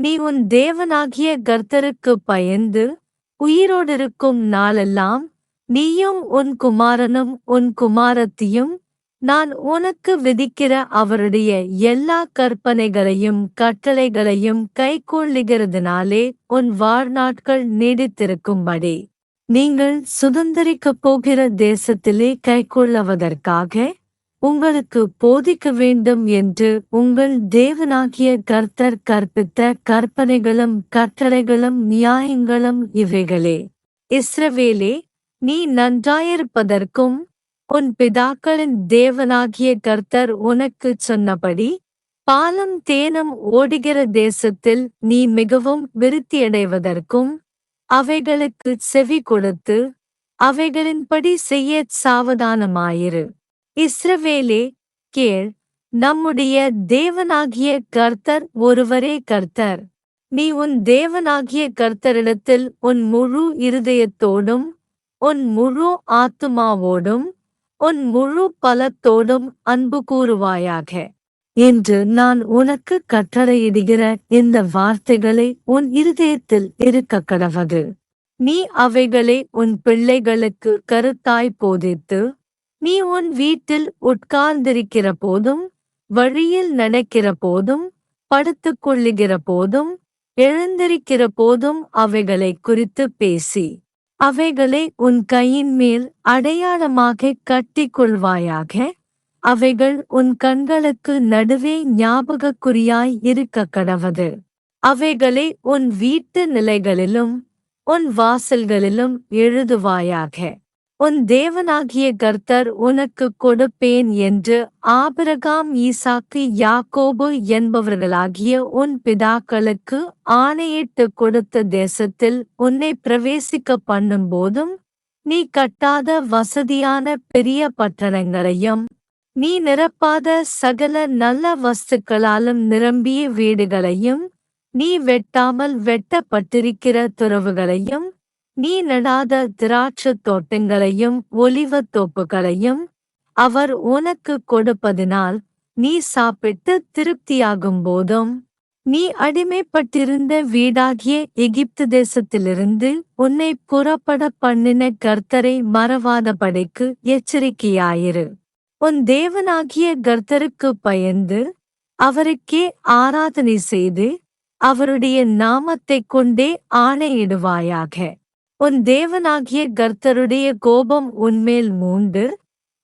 நீ உன் தேவனாகிய கர்த்தருக்குப் பயந்து உயிரோடிருக்கும் நாளெல்லாம் நீயும் உன் குமாரனும் உன் குமாரத்தியும் நான் உனக்கு விதிக்கிற அவருடைய எல்லா கற்பனைகளையும் கட்டளைகளையும் கைக்கொள்ளுகிறதுனாலே உன் வாழ்நாட்கள் நீடித்திருக்கும்படி நீங்கள் சுதந்தரிக்கப் போகிற தேசத்திலே கைக்கொள்ளுவதற்காக உங்களுக்கு போதிக்க வேண்டும் என்று உங்கள் தேவனாகிய கர்த்தர் கற்பித்த கற்பனைகளும் கட்டளைகளும் நியாயங்களும் இவைகளே. இஸ்ரவேலே, நீ நன்றாயிருப்பதற்கும் உன் பிதாக்களின் தேவனாகிய கர்த்தர் உனக்குச் சொன்னபடி பாலும் தேனும் ஓடுகிற தேசத்தில் நீ மிகவும் விருத்தியடைவதற்கும் அவைகளுக்குச் செவி கொடுத்து அவைகளின்படி செய்யச் சாவதானமாயிரு. இஸ்ரவேலே, கேள், நம்முடைய தேவனாகிய கர்த்தர் ஒருவரே கர்த்தர். நீ உன் தேவனாகிய கர்த்தரிடத்தில் உன் முழு இருதயத்தோடும் உன் முழு ஆத்துமாவோடும் உன் முழு பலத்தோடும் அன்பு கூறுவாயாக என்று நான் உனக்கு கட்டளையிடுகிற இந்த வார்த்தைகளை உன் இருதயத்தில் இருக்கக் கடவது. நீ அவைகளை உன் பிள்ளைகளுக்கு கருத்தாய் போதித்து நீ உன் வீட்டில் உட்கார்ந்திருக்கிற போதும் வழியில் நடக்கிற போதும் படுத்துக் கொள்ளுகிற போதும் எழுந்திருக்கிற போதும் அவைகளை குறித்து பேசி அவைகளை உன் கையின் மேல் அடையாளமாக கட்டிக் கொள்வாயாக. அவைகள் உன் கண்களுக்கு நடுவே ஞாபகக்குறியாய் இருக்கக் கடவது. அவைகளை உன் வீட்டு நிலைகளிலும் உன் வாசல்களிலும் எழுதுவாயாக. உன் தேவனாகிய கர்த்தர் உனக்கு கொடுப்பேன் என்று ஆபிரகாம் ஈசாக்கு யாக்கோபு என்பவர்களாகிய உன் பிதாக்களுக்கு ஆணையிட்டு கொடுத்த தேசத்தில் உன்னை பிரவேசிக்க பண்ணும்போதும் நீ கட்டாத வசதியான பெரிய பட்டணங்களையும் நீ நிரப்பாத சகல நல்ல வஸ்துக்களாலும் நிரம்பிய வீடுகளையும் நீ வெட்டாமல் வெட்டப்பட்டிருக்கிற துறவுகளையும் நீ நடாத திராட்சத் தோட்டங்களையும் ஒலிவத் தோப்புகளையும் அவர் உனக்கு கொடுப்பதினால் நீ சாப்பிட்டு திருப்தியாகும் போதும் நீ அடிமைப்பட்டிருந்த வீடாகிய எகிப்து தேசத்திலிருந்து உன்னை புறப்பட பண்ணின கர்த்தரை மறவாதபடிக்கு எச்சரிக்கையாயிரு. உன் தேவனாகிய கர்த்தருக்குப் பயந்து அவருக்கே ஆராதனை செய்து அவருடைய நாமத்தைக் கொண்டே ஆணையிடுவாயாக. உன் தேவனாகிய கர்த்தருடைய கோபம் உன்மேல் மூண்டு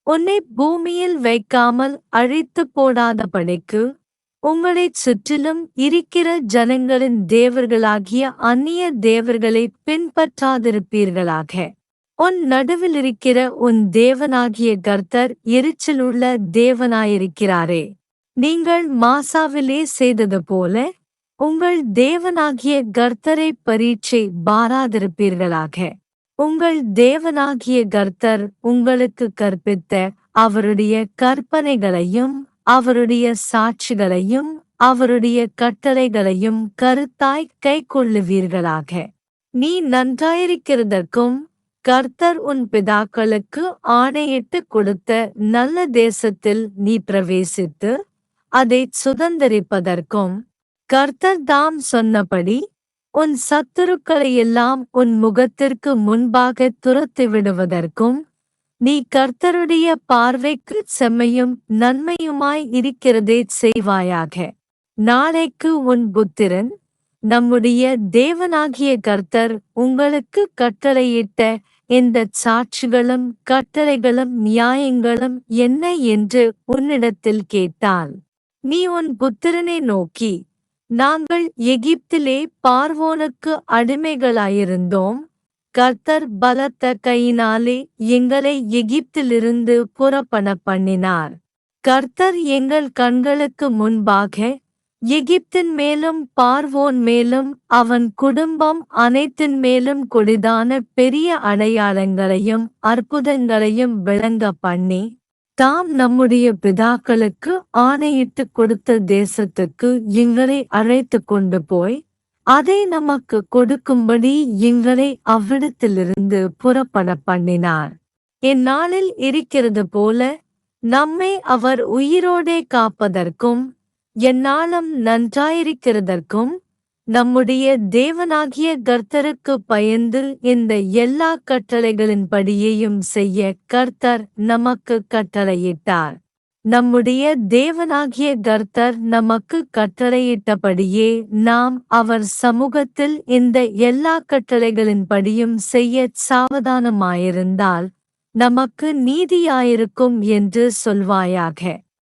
உன்னை பூமியில் வைக்காமல் அழித்து போடாதபடிக்கு உங்களைச் சுற்றிலும் இருக்கிற ஜனங்களின் தேவர்களாகிய அந்நிய தேவர்களை பின்பற்றாதிருப்பீர்களாக. உன் நடுவிலிருக்கிற உன் தேவனாகிய கர்த்தர் எரிச்சலுள்ள தேவனாயிருக்கிறாரே. நீங்கள் மாசாவிலே செய்தது போல உங்கள் தேவனாகிய கர்த்தரை பரீட்சை பாராதிருப்பீர்களாக. உங்கள் தேவனாகிய கர்த்தர் உங்களுக்கு கற்பித்த அவருடைய கற்பனைகளையும் அவருடைய சாட்சிகளையும் அவருடைய கட்டளைகளையும் கருத்தாய் கைக்கொள்ளுவீர்களாக. நீ நன்றாயிருக்கிறதற்கும் கர்த்தர் உன் பிதாக்களுக்கு ஆணையிட்டு கொடுத்த நல்ல தேசத்தில் நீ பிரவேசித்து அதைச் சுதந்தரிப்பதற்கும் கர்த்தர் தாம் சொன்னபடி உன் சத்துருக்களையெல்லாம் உன் முகத்திற்கு முன்பாக துரத்திவிடுவதற்கும் நீ கர்த்தருடைய பார்வைக்கு செம்மையும் நன்மையுமாய் இருக்கிறதே செய்வாயாக. நாளைக்கு உன் புத்திரன் நம்முடைய தேவனாகிய கர்த்தர் உங்களுக்கு கட்டளையிட்ட இந்தச் சாட்சிகளும் கட்டளைகளும் நியாயங்களும் என்ன என்று உன்னிடத்தில் கேட்டால் நீ உன் புத்திரனை நோக்கி, நாங்கள் எகிப்திலே பார்வோனுக்கு அடிமைகளாயிருந்தோம். கர்த்தர் பலத்த கையினாலே எங்களை எகிப்திலிருந்து புறப்பட பண்ணினார். கர்த்தர் எங்கள் கண்களுக்கு முன்பாக எகிப்தின் மேலும் பார்வோன் மேலும் அவன் குடும்பம் அனைத்தின் மேலும் கொடிதான பெரிய அடையாளங்களையும் அற்புதங்களையும் விளங்க பண்ணி தாம் நம்முடைய பிதாக்களுக்கு ஆணையிட்டு கொடுத்த தேசத்துக்கு எங்களை அழைத்து கொண்டு போய் அதை நமக்கு கொடுக்கும்படி எங்களை அவ்விடத்திலிருந்து புறப்பட பண்ணினார். இந்நாளில் இருக்கிறது போல நம்மை அவர் உயிரோடே காப்பதற்கும் எந்நாளும் நன்றாயிருக்கிறதற்கும் நம்முடைய தேவனாகிய கர்த்தருக்குப் பயந்து இந்த எல்லா கட்டளைகளின்படியேயும் செய்ய கர்த்தர் நமக்குக் கட்டளையிட்டார். நம்முடைய தேவனாகிய கர்த்தர் நமக்குக் கட்டளையிட்டபடியே நாம் அவர் சமூகத்தில் இந்த எல்லா கட்டளைகளின்படியும் செய்யச் சாவதானமாயிருந்தால் நமக்கு நீதியாயிருக்கும் என்று சொல்வாயாக.